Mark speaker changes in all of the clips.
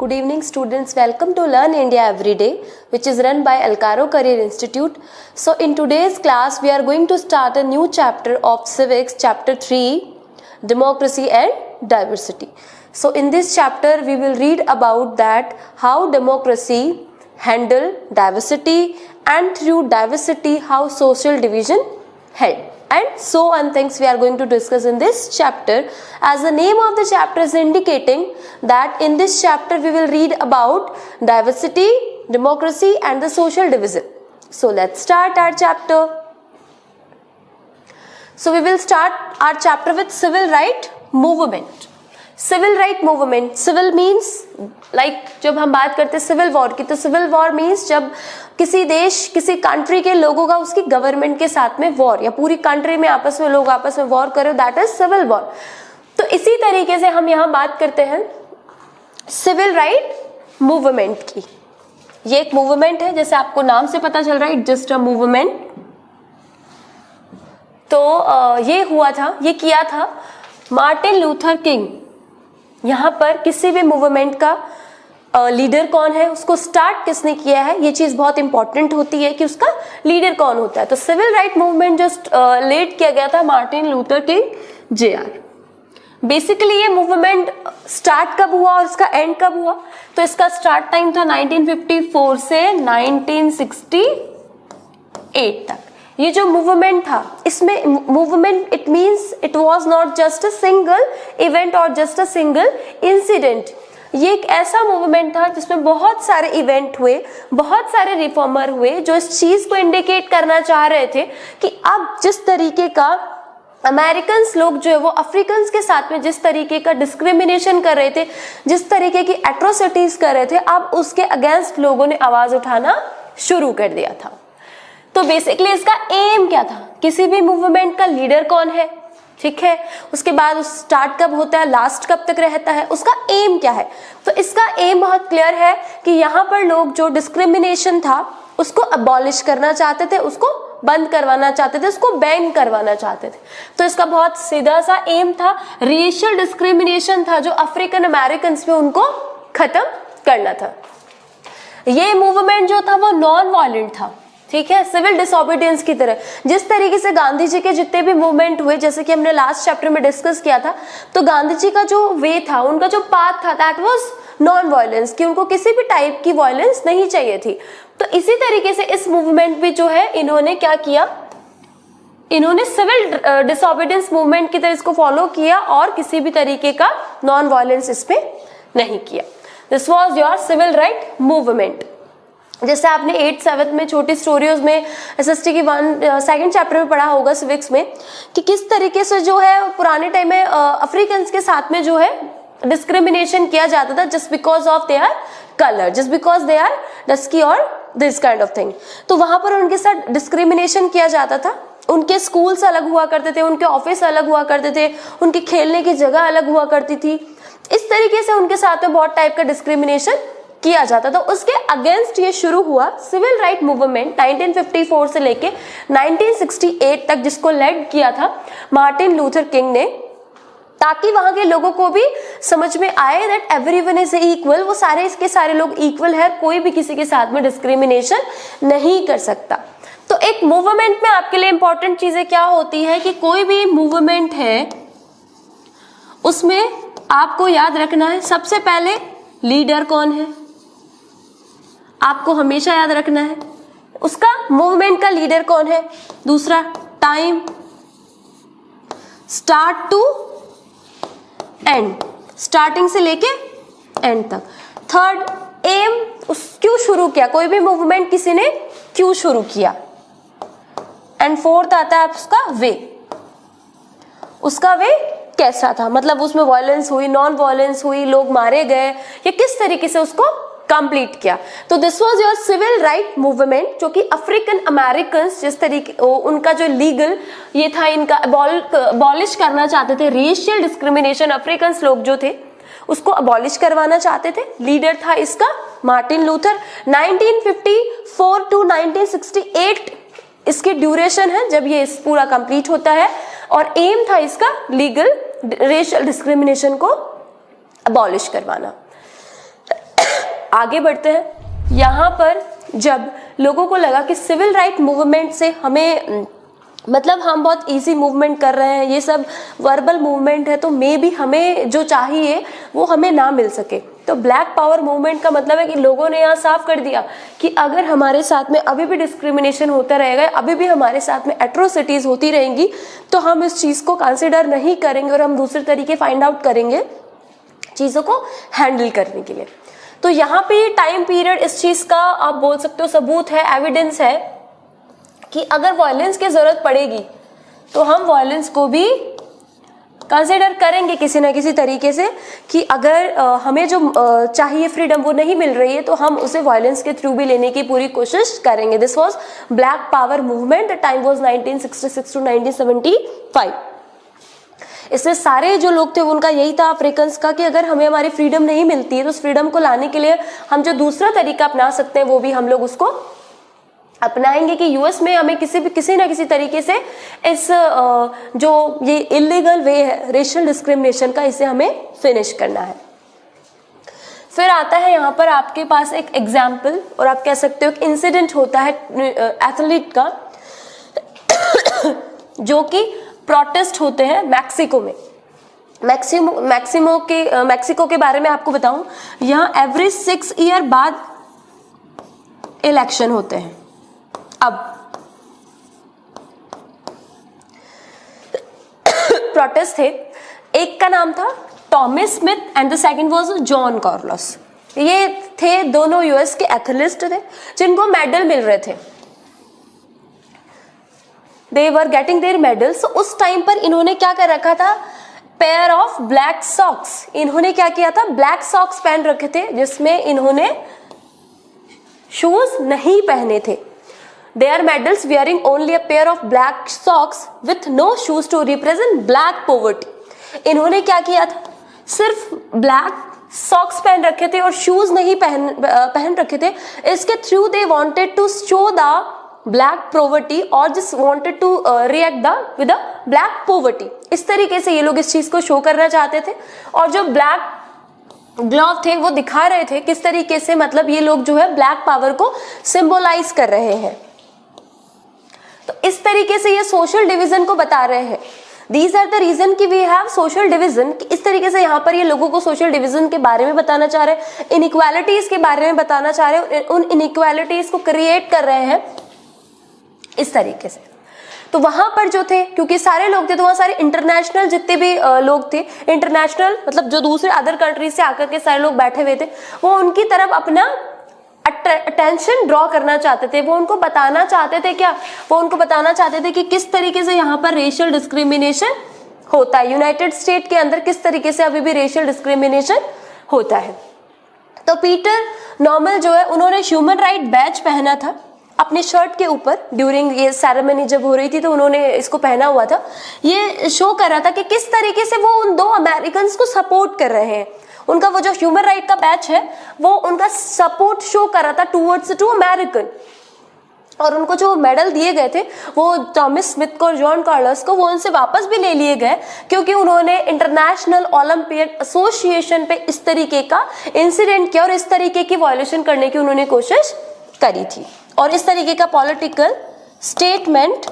Speaker 1: Good evening students, welcome to Learn India Everyday, which is run by Alcaro Career Institute. So in today's class we are going to start a new chapter of civics, chapter 3, democracy and diversity. So in this chapter we will read about that how democracy handle diversity and through diversity how social division held. And so on things we are going to discuss in this chapter. As the name of the chapter is indicating that in this chapter we will read about diversity, democracy and the social division. So let's start our chapter. So we will start our chapter with civil right movement. Civil right movement, civil means like जब हम बात करते हैं civil war की, तो civil war means जब किसी देश किसी कंट्री के लोगों का उसकी गवर्नमेंट के साथ में वॉर या पूरी कंट्री में आपस में लोग आपस में वॉर करे, दैट इज सिविल वॉर. तो इसी तरीके से हम यहाँ बात करते हैं सिविल राइट मूवमेंट की. ये एक मूवमेंट है, जैसे आपको नाम से पता चल रहा है, जस्ट अ मूवमेंट. तो ये हुआ था, ये किया था मार्टिन लूथर किंग. यहाँ पर किसी भी मूवमेंट का लीडर कौन है, उसको स्टार्ट किसने किया है, ये चीज बहुत इंपॉर्टेंट होती है कि उसका लीडर कौन होता है. तो civil right movement just lead किया गया था Martin Luther King JR. Basically ये मूवमेंट स्टार्ट कब हुआ और इसका एंड कब हुआ, तो इसका स्टार्ट टाइम था 1954 से 1968 तक. ये जो मूवमेंट था, इसमें movement it means it was not just a single event और जस्ट अ सिंगल इंसिडेंट. ये एक ऐसा मूवमेंट था जिसमें बहुत सारे इवेंट हुए, बहुत सारे रिफॉर्मर हुए जो इस चीज को इंडिकेट करना चाह रहे थे कि अब जिस तरीके का अमेरिकन लोग जो है वो अफ्रीकन के साथ में जिस तरीके का डिस्क्रिमिनेशन कर रहे थे, जिस तरीके की एट्रोसिटीज कर रहे थे, अब उसके अगेंस्ट लोगों ने आवाज उठाना शुरू कर दिया था. तो बेसिकली इसका एम क्या था, किसी भी मूवमेंट का लीडर कौन है, ठीक है, उसके बाद उस स्टार्ट कब होता है, लास्ट कब तक रहता है, उसका एम क्या है. तो इसका एम बहुत क्लियर है कि यहाँ पर लोग जो डिस्क्रिमिनेशन था उसको अबॉलिश करना चाहते थे, उसको बंद करवाना चाहते थे, उसको बैन करवाना चाहते थे. तो इसका बहुत सीधा सा एम था, रेशियल डिस्क्रिमिनेशन था जो अफ्रीकन अमेरिकन में उनको खत्म करना था. ये मूवमेंट जो था वो नॉन वायलेंट था, ठीक है, सिविल डिसोबीडियंस की तरह. जिस तरीके से गांधी जी के जितने भी मूवमेंट हुए, जैसे कि हमने लास्ट चैप्टर में डिस्कस किया था, तो गांधी जी का जो वे था, उनका जो पाथ था, दैट वाज नॉन वायलेंस, कि उनको किसी भी टाइप की वायलेंस नहीं चाहिए थी. तो इसी तरीके से इस मूवमेंट भी जो है इन्होंने क्या किया, इन्होंने सिविल डिसोबीडियंस मूवमेंट की तरह इसको फॉलो किया और किसी भी तरीके का नॉन वायलेंस इसमें नहीं किया. This was your civil right movement. जैसे आपने 8th-7th में छोटी स्टोरीज में एसएसटी की 2nd चैप्टर में पढ़ा होगा सिविक्स में, कि किस तरीके से जो है पुराने टाइम में अफ्रीकन्स के साथ में जो है डिस्क्रिमिनेशन किया जाता था just because of their colour, just because they are dusky और दिस काइंड ऑफ थिंग. तो वहां पर उनके साथ डिस्क्रिमिनेशन किया जाता था. उनके स्कूल्स अलग हुआ करते थे, उनके ऑफिस अलग हुआ करते थे, उनकी खेलने की जगह अलग हुआ करती थी. इस तरीके से उनके साथ में बहुत टाइप का डिस्क्रिमिनेशन किया जाता. तो उसके अगेंस्ट ये शुरू हुआ सिविल राइट मूवमेंट 1954 से लेके 1968 तक, जिसको लेड किया था मार्टिन लूथर किंग ने, ताकि वहां के लोगों को भी समझ में आए दैट एवरीवन इज इक्वल, वो सारे इसके सारे लोग इक्वल है, कोई भी किसी के साथ में डिस्क्रिमिनेशन नहीं कर सकता. तो एक मूवमेंट में आपके लिए इंपॉर्टेंट चीजें क्या होती है कि कोई भी मूवमेंट है उसमें आपको याद रखना है सबसे पहले लीडर कौन है, आपको हमेशा याद रखना है उसका मूवमेंट का लीडर कौन है. दूसरा time, start to end, starting से लेके एंड तक. थर्ड एम, क्यों शुरू किया, कोई भी मूवमेंट किसी ने क्यों शुरू किया. एंड फोर्थ आता है उसका वे, उसका वे कैसा था, मतलब उसमें वायलेंस हुई, नॉन वायलेंस हुई, लोग मारे गए, या किस तरीके से उसको कंप्लीट किया. तो this was your civil right movement, जो कि अफ्रीकन अमेरिकन जिस तरीके उनका जो लीगल ये था, इनका अबॉलिश करना चाहते थे, रेशियल डिस्क्रिमिनेशन अफ्रीकन लोग जो थे उसको अबॉलिश करवाना चाहते थे. लीडर था इसका मार्टिन लूथर. 1954 टू 1968 इसकी ड्यूरेशन है जब ये पूरा कंप्लीट होता है, और एम था इसका लीगल रेशियल डिस्क्रिमिनेशन को अबॉलिश करवाना. आगे बढ़ते हैं। यहाँ पर जब लोगों को लगा कि सिविल राइट मूवमेंट से हमें मतलब हम बहुत इजी मूवमेंट कर रहे हैं, ये सब वर्बल मूवमेंट है, तो मे भी हमें जो चाहिए वो हमें ना मिल सके, तो ब्लैक पावर मूवमेंट का मतलब है कि लोगों ने यहाँ साफ कर दिया कि अगर हमारे साथ में अभी भी डिस्क्रिमिनेशन होता रहेगा, अभी भी हमारे साथ में एट्रोसिटीज होती रहेंगी, तो हम इस चीज़ को कंसिडर नहीं करेंगे और हम दूसरे तरीके फाइंड आउट करेंगे चीज़ों को हैंडल करने के लिए। तो यहाँ पे टाइम पीरियड इस चीज़ का आप बोल सकते हो सबूत है, एविडेंस है कि अगर वायलेंस की जरूरत पड़ेगी तो हम वायलेंस को भी कंसिडर करेंगे किसी ना किसी तरीके से, कि अगर हमें जो चाहिए फ्रीडम वो नहीं मिल रही है तो हम उसे वायलेंस के थ्रू भी लेने की पूरी कोशिश करेंगे। This was black power movement, the time was 1966 to 1975। इसमें सारे जो लोग थे उनका यही था अफ्रीकन्स का कि अगर हमें हमारी फ्रीडम नहीं मिलती है तो उस फ्रीडम को लाने के लिए हम जो दूसरा तरीका अपना सकते हैं वो भी हम लोग उसको अपनाएंगे, कि यूएस में हमें किसी ना किसी तरीके से इस जो ये इलीगल वे है रेशियल डिस्क्रिमिनेशन का, इसे हमें फिनिश करना है। फिर आता है यहाँ पर आपके पास एक एग्जाम्पल, और आप कह सकते हो एक इंसिडेंट होता है एथलीट का जो कि प्रोटेस्ट होते हैं मैक्सिको में। मैक्सिको के बारे में आपको बताऊं, यहाँ एवरी 6 ईयर बाद इलेक्शन होते हैं। अब प्रोटेस्ट थे, एक का नाम था Tommy Smith and the second was John Carlos. ये थे दोनों यूएस के एथलीट थे जिनको मेडल मिल रहे थे, दे वर गेटिंग देयर मेडल्स। उस टाइम पर इन्होंने क्या कर रखा था, पेयर ऑफ ब्लैक सॉक्स, इन्होंने क्या किया था, ब्लैक सॉक्स पहन रखे थे जिसमें इन्होंने शूज नहीं पहने थे। Their medals wearing only a pair of black socks with no shoes to represent black poverty। इन्होंने क्या किया था, सिर्फ ब्लैक सॉक्स पहन रखे थे और शूज नहीं पहन रखे थे। इसके through they wanted to show the black poverty और just wanted to react with the black poverty. इस तरीके से ये लोग इस चीज को शो करना चाहते थे, और जो ब्लैक ग्लव थे वो दिखा रहे थे किस तरीके से, मतलब ये लोग जो है ब्लैक पावर को सिंबलाइज कर रहे हैं। तो इस तरीके से ये सोशल डिवीजन को बता रहे हैं। दीज आर द रीजन कि वी हैव सोशल डिवीजन। इस तरीके से यहाँ पर ये लोगों को सोशल डिवीजन के बारे में बताना चाह रहे हैं, इनइक्वालिटीज के बारे में बताना चाह रहे हैं, उन इनइक्वालिटीज को क्रिएट कर रहे हैं इस तरीके से। तो वहां पर जो थे, क्योंकि सारे लोग थे तो वहां सारे इंटरनेशनल जितने भी लोग थे, इंटरनेशनल मतलब जो दूसरे अदर कंट्रीज से आकर के सारे लोग बैठे हुए थे, वो उनकी तरफ अपना अटेंशन ड्रॉ करना चाहते थे। वो उनको बताना चाहते थे क्या, वो उनको बताना चाहते थे कि किस तरीके से यहाँ पर रेशियल डिस्क्रिमिनेशन होता है, यूनाइटेड स्टेट के अंदर किस तरीके से अभी भी रेशियल डिस्क्रिमिनेशन होता है। तो पीटर नॉर्मल जो है उन्होंने ह्यूमन राइट बैच पहना था अपनी शर्ट के ऊपर, ड्यूरिंग ये सेरेमनी जब हो रही थी तो उन्होंने इसको पहना हुआ था। ये शो कर रहा था कि किस तरीके से वो उन 2 अमेरिकन को सपोर्ट कर रहे हैं। उनका वो जो ह्यूमन राइट का बैच है वो उनका सपोर्ट शो कर रहा था टूवर्ड्स टू अमेरिकन, और उनको जो मेडल दिए गए थे वो टॉमी स्मिथ को और जॉन कार्लोस को वो उनसे वापस भी ले लिए गए, क्योंकि उन्होंने इंटरनेशनल ओलंपिक एसोसिएशन पे इस तरीके का इंसिडेंट किया और इस तरीके की वायलेशन करने की उन्होंने कोशिश करी थी, और इस तरीके का पॉलिटिकल स्टेटमेंट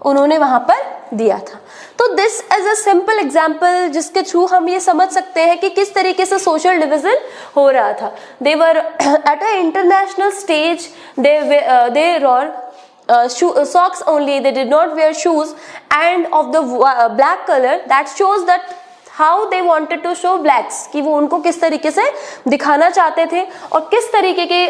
Speaker 1: उन्होंने वहां पर दिया था। तो this as a simple example जिसके थ्रू हम ये समझ सकते हैं कि किस तरीके से सोशल डिवीजन हो रहा था। They were at a international stage, they wore socks only, they did not wear shoes, and of the black color that shows that how they wanted to show blacks, कि वो उनको किस तरीके से दिखाना चाहते थे और किस तरीके के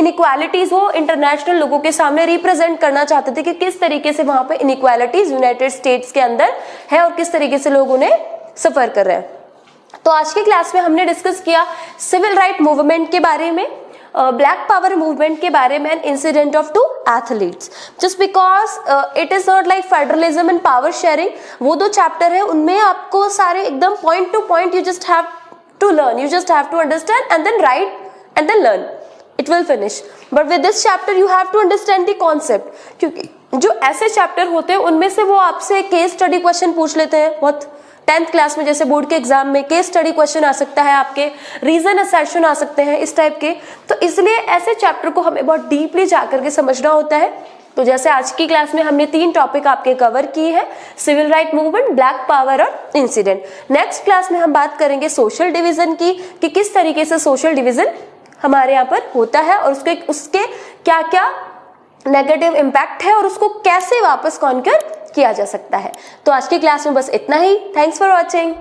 Speaker 1: इनइक्वालिटीज वो इंटरनेशनल लोगों के सामने रिप्रेजेंट करना चाहते थे, कि किस तरीके से वहां पे इनइक्वालिटीज यूनाइटेड स्टेट्स के अंदर है और किस तरीके से लोग उन्हें सफर कर रहे हैं। तो आज की क्लास में हमने डिस्कस किया सिविल राइट मूवमेंट के बारे में, ब्लैक पावर मूवमेंट के बारे में, and incident of 2 athletes. Just because it is not like federalism and power sharing, वो 2 चैप्टर है उनमें आपको सारे एकदम point to point you just have to learn, you just have to understand and then write and then learn, it will finish. But with this chapter you have to understand the concept, क्योंकि जो ऐसे chapter होते हैं उनमें से वो आपसे case study question पूछ लेते हैं बहुत 10th क्लास में जैसे बोर्ड के एग्जाम में केस स्टडी क्वेश्चन आ सकता है, आपके रीजन असर्शन आ सकते हैं इस टाइप के। तो इसलिए ऐसे चैप्टर को हमें बहुत डीपली जाकर के समझना होता है। तो जैसे आज की क्लास में हमने 3 टॉपिक आपके कवर किए हैं, civil right movement, black power और इंसिडेंट। नेक्स्ट क्लास में हम बात करेंगे सोशल डिवीजन की, कि किस तरीके से सोशल डिवीजन हमारे यहाँ पर होता है और उसके क्या क्या नेगेटिव इम्पैक्ट है और उसको कैसे वापस कॉन्कर किया जा सकता है। तो आज की क्लास में बस इतना ही। Thanks for watching.